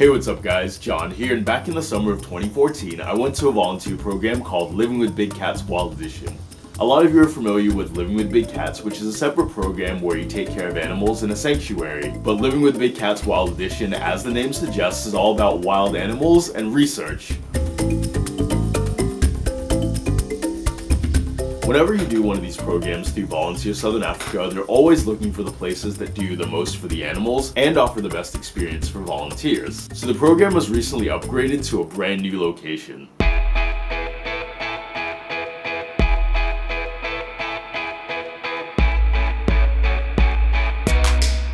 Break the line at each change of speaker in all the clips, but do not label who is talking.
Hey, what's up guys, John here, and back in the summer of 2014, I went to a volunteer program called Living with Big Cats Wild Edition. A lot of you are familiar with Living with Big Cats, which is a separate program where you take care of animals in a sanctuary. But Living with Big Cats Wild Edition, as the name suggests, is all about wild animals and research. Whenever you do one of these programs through Volunteer Southern Africa, they're always looking for the places that do the most for the animals and offer the best experience for volunteers. So the program was recently upgraded to a brand new location.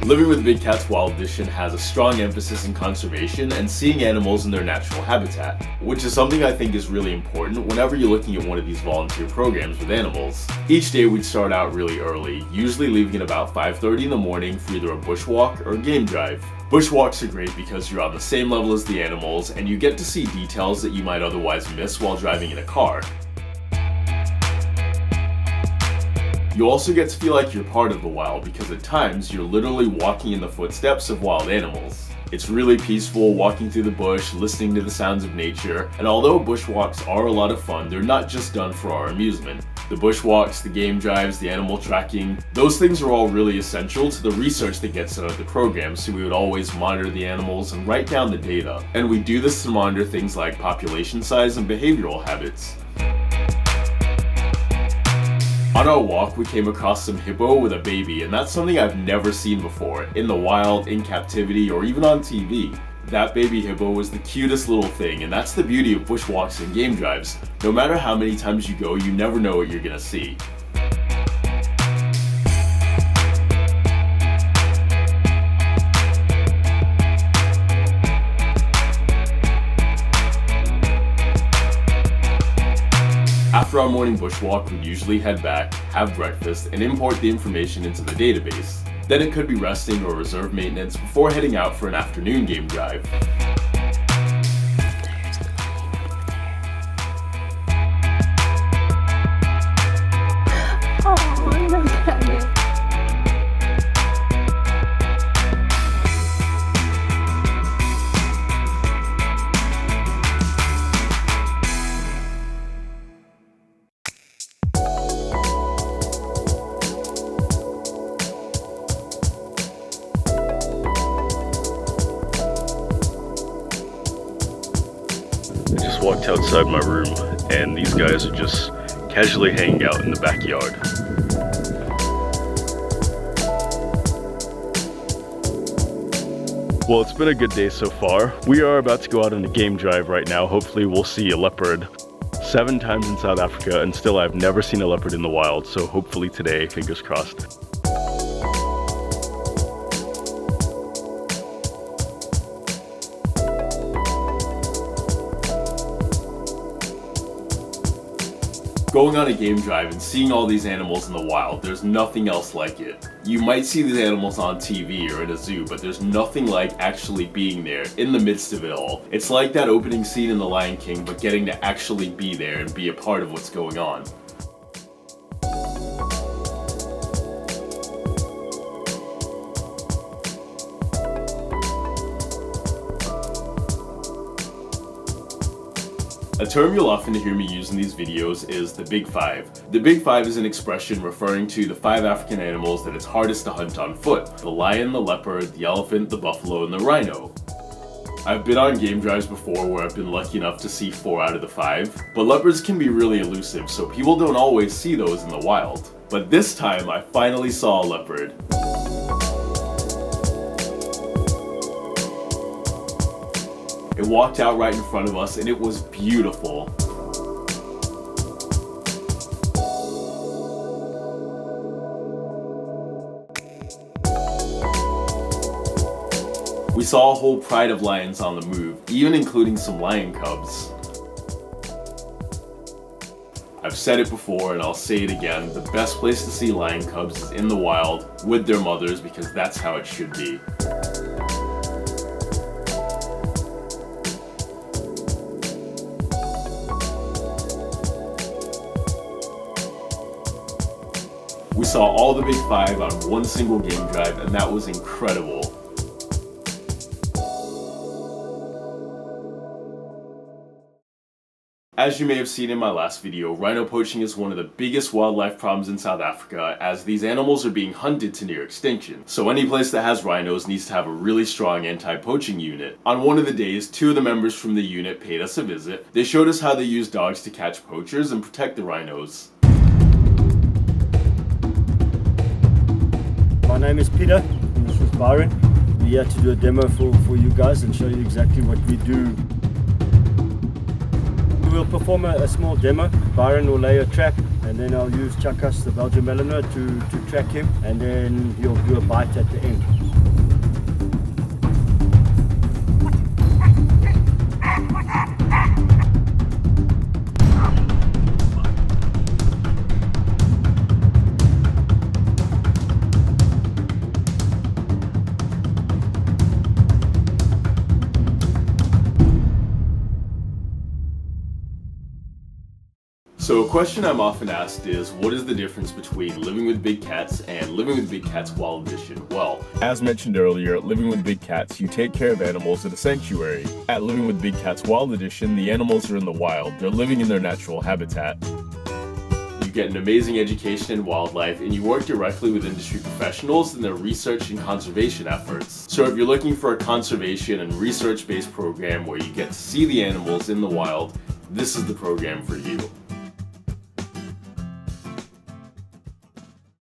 Living with Big Cats Wild Edition has a strong emphasis in conservation and seeing animals in their natural habitat, which is something I think is really important whenever you're looking at one of these volunteer programs with animals. Each day we'd start out really early, usually leaving at about 5:30 in the morning for either a bushwalk or a game drive. Bushwalks are great because you're on the same level as the animals and you get to see details that you might otherwise miss while driving in a car. You also get to feel like you're part of the wild because at times you're literally walking in the footsteps of wild animals. It's really peaceful walking through the bush, listening to the sounds of nature, and although bushwalks are a lot of fun, they're not just done for our amusement. The bushwalks, the game drives, the animal tracking, those things are all really essential to the research that gets done at the program, so we would always monitor the animals and write down the data. And we do this to monitor things like population size and behavioral habits. On our walk, we came across some hippo with a baby, and that's something I've never seen before, in the wild, in captivity, or even on TV. That baby hippo was the cutest little thing, and that's the beauty of bushwalks and game drives. No matter how many times you go, you never know what you're gonna see. After our morning bushwalk, we'd usually head back, have breakfast, and import the information into the database. Then it could be resting or reserve maintenance before heading out for an afternoon game drive. I just walked outside my room and these guys are just casually hanging out in the backyard. Well, it's been a good day so far. We are about to go out on a game drive right now. Hopefully we'll see a leopard. 7 times in South Africa and still I've never seen a leopard in the wild, so hopefully today, fingers crossed. Going on a game drive and seeing all these animals in the wild, there's nothing else like it. You might see these animals on TV or in a zoo, but there's nothing like actually being there, in the midst of it all. It's like that opening scene in The Lion King, but getting to actually be there and be a part of what's going on. A term you'll often hear me use in these videos is the Big Five. The Big Five is an expression referring to the 5 African animals that it's hardest to hunt on foot. The lion, the leopard, the elephant, the buffalo, and the rhino. I've been on game drives before where I've been lucky enough to see 4 out of the 5, but leopards can be really elusive, so people don't always see those in the wild. But this time, I finally saw a leopard. It walked out right in front of us and it was beautiful. We saw a whole pride of lions on the move, even including some lion cubs. I've said it before and I'll say it again, the best place to see lion cubs is in the wild with their mothers because that's how it should be. We saw all the Big Five on one single game drive, and that was incredible. As you may have seen in my last video, rhino poaching is one of the biggest wildlife problems in South Africa, as these animals are being hunted to near extinction. So any place that has rhinos needs to have a really strong anti-poaching unit. On one of the days, 2 of the members from the unit paid us a visit. They showed us how they use dogs to catch poachers and protect the rhinos.
My name is Peter, and this is Byron. We're here to do a demo for you guys and show you exactly what we do. We'll perform a small demo. Byron will lay a trap, and then I'll use Chakas, the Belgian Malinois, to track him, and then he'll do a bite at the end.
So a question I'm often asked is, what is the difference between living with big cats and living with big cats wild edition? Well, as mentioned earlier, living with big cats, you take care of animals at a sanctuary. At living with big cats wild edition, the animals are in the wild. They're living in their natural habitat. You get an amazing education in wildlife, and you work directly with industry professionals in their research and conservation efforts. So if you're looking for a conservation and research-based program where you get to see the animals in the wild, this is the program for you.